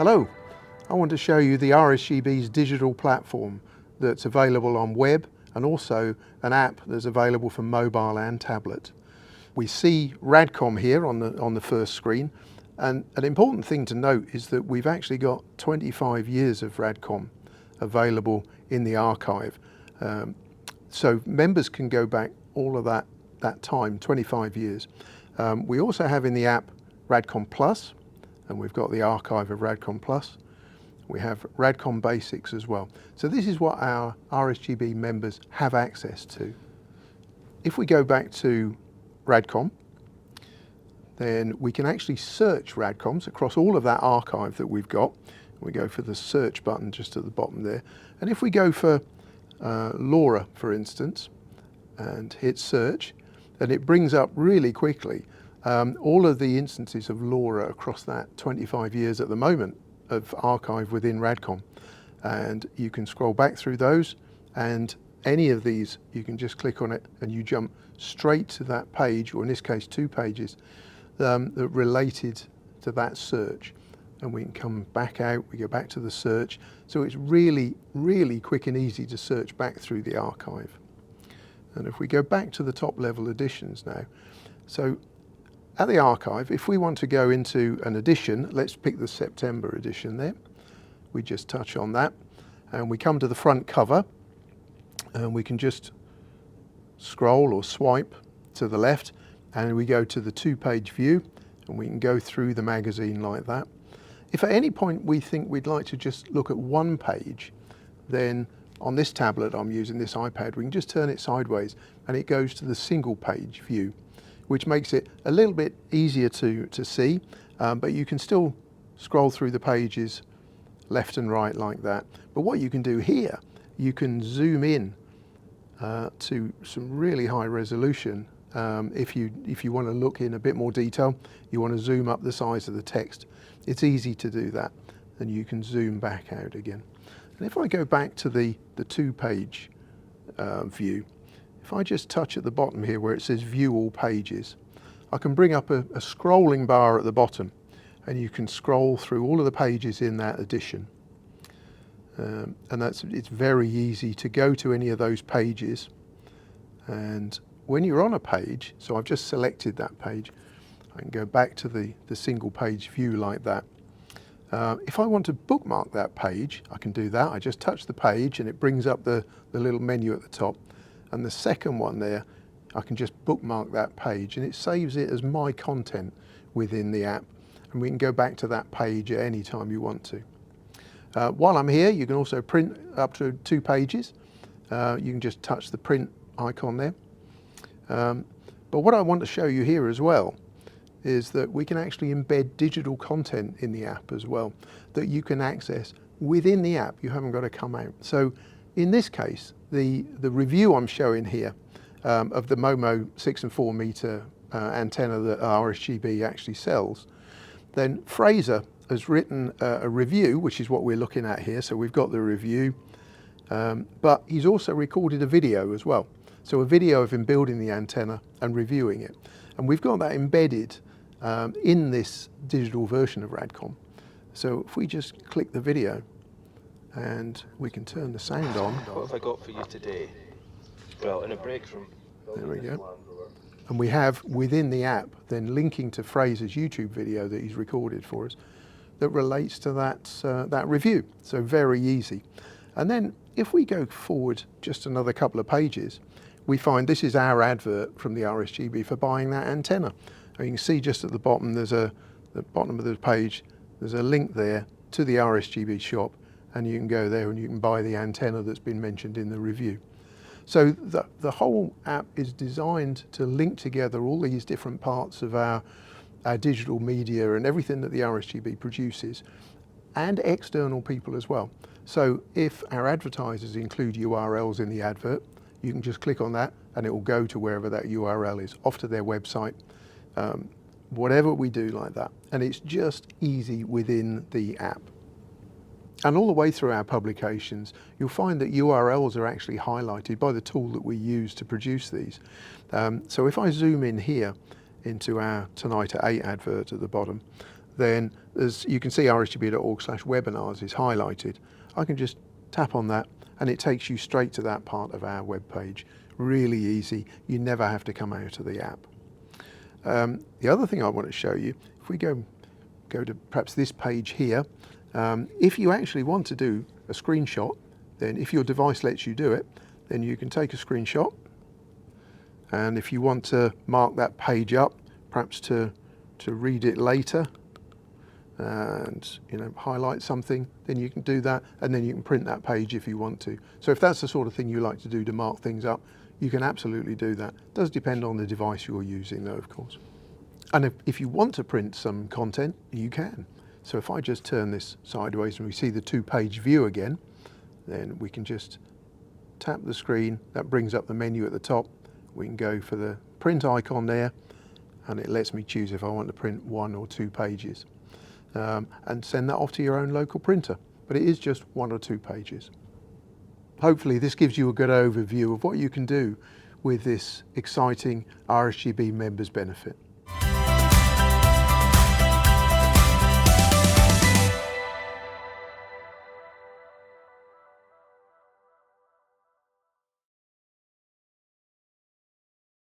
Hello, I want to show you the RSGB's digital platform that's available on web and also an app that's available for mobile and tablet. We see RADCOM here on the first screen, and an important thing to note is that we've actually got 25 years of RADCOM available in the archive. So members can go back all of that time, 25 years. We also have in the app RADCOM Plus, and we've got the archive of RADCOM Plus. We have RADCOM Basics as well. So this is what our RSGB members have access to. If we go back to RADCOM, then we can actually search RADCOMs across all of that archive that we've got. We go for the search button just at the bottom there. And if we go for LoRa, for instance, and hit search, then it brings up really quickly all of the instances of LoRa across that 25 years at the moment of archive within RADCOM. And you can scroll back through those, and any of these, you can just click on it and you jump straight to that page, or in this case 2 pages, that related to that search. And we can come back out, we go back to the search. So it's really, really quick and easy to search back through the archive. And if we go back to the top level editions now, so at the archive, if we want to go into an edition, let's pick the September edition there. We just touch on that and we come to the front cover, and we can just scroll or swipe to the left, and we go to the 2-page view, and we can go through the magazine like that. If at any point we think we'd like to just look at one page, then on this tablet I'm using, this iPad, we can just turn it sideways and it goes to the single page view, which makes it a little bit easier to see, but you can still scroll through the pages left and right like that. But what you can do here, you can zoom in to some really high resolution. If you want to look in a bit more detail, you want to zoom up the size of the text, it's easy to do that, and you can zoom back out again. And if I go back to the 2-page view, if I just touch at the bottom here where it says view all pages, I can bring up a scrolling bar at the bottom, and you can scroll through all of the pages in that edition. And it's very easy to go to any of those pages. And when you're on a page, so I've just selected that page, I can go back to the single page view like that. If I want to bookmark that page, I can do that. I just touch the page and it brings up the little menu at the top. And the second one there, I can just bookmark that page and it saves it as my content within the app. And we can go back to that page at any time you want to. While I'm here, you can also print up to 2 pages. You can just touch the print icon there. But what I want to show you here as well is that we can actually embed digital content in the app as well, that you can access within the app. You haven't got to come out. So in this case, the review I'm showing here of the Momo 6 and 4 meter antenna that RSGB actually sells, then Fraser has written a review, which is what we're looking at here. So we've got the review, but he's also recorded a video as well. So a video of him building the antenna and reviewing it. And we've got that embedded in this digital version of RADCOM. So if we just click the video and we can turn the sound on. What have I got for you today? Well, in a break from... There we go. And we have within the app then linking to Fraser's YouTube video that he's recorded for us that relates to that review. So very easy. And then if we go forward just another couple of pages, we find this is our advert from the RSGB for buying that antenna. And you can see just at the bottom, the bottom of the page, there's a link there to the RSGB shop, and you can go there and you can buy the antenna that's been mentioned in the review. So the whole app is designed to link together all these different parts of our digital media and everything that the RSGB produces, and external people as well. So if our advertisers include URLs in the advert, you can just click on that and it will go to wherever that URL is, off to their website, whatever we do like that. And it's just easy within the app. And all the way through our publications, you'll find that URLs are actually highlighted by the tool that we use to produce these. So if I zoom in here into our Tonight at 8 advert at the bottom, then as you can see rsgb.org/webinars is highlighted. I can just tap on that and it takes you straight to that part of our web page. Really easy. You never have to come out of the app. The other thing I want to show you, if we go to perhaps this page here, if you actually want to do a screenshot, then if your device lets you do it, then you can take a screenshot. And if you want to mark that page up, perhaps to read it later, and highlight something, then you can do that, and then you can print that page if you want to. So if that's the sort of thing you like to do to mark things up, you can absolutely do that. It does depend on the device you're using though, of course. And if you want to print some content, you can. So if I just turn this sideways and we see the 2-page view again, then we can just tap the screen. That brings up the menu at the top. We can go for the print icon there, and it lets me choose if I want to print 1 or 2 pages. And send that off to your own local printer. But it is just 1 or 2 pages. Hopefully this gives you a good overview of what you can do with this exciting RSGB members benefit.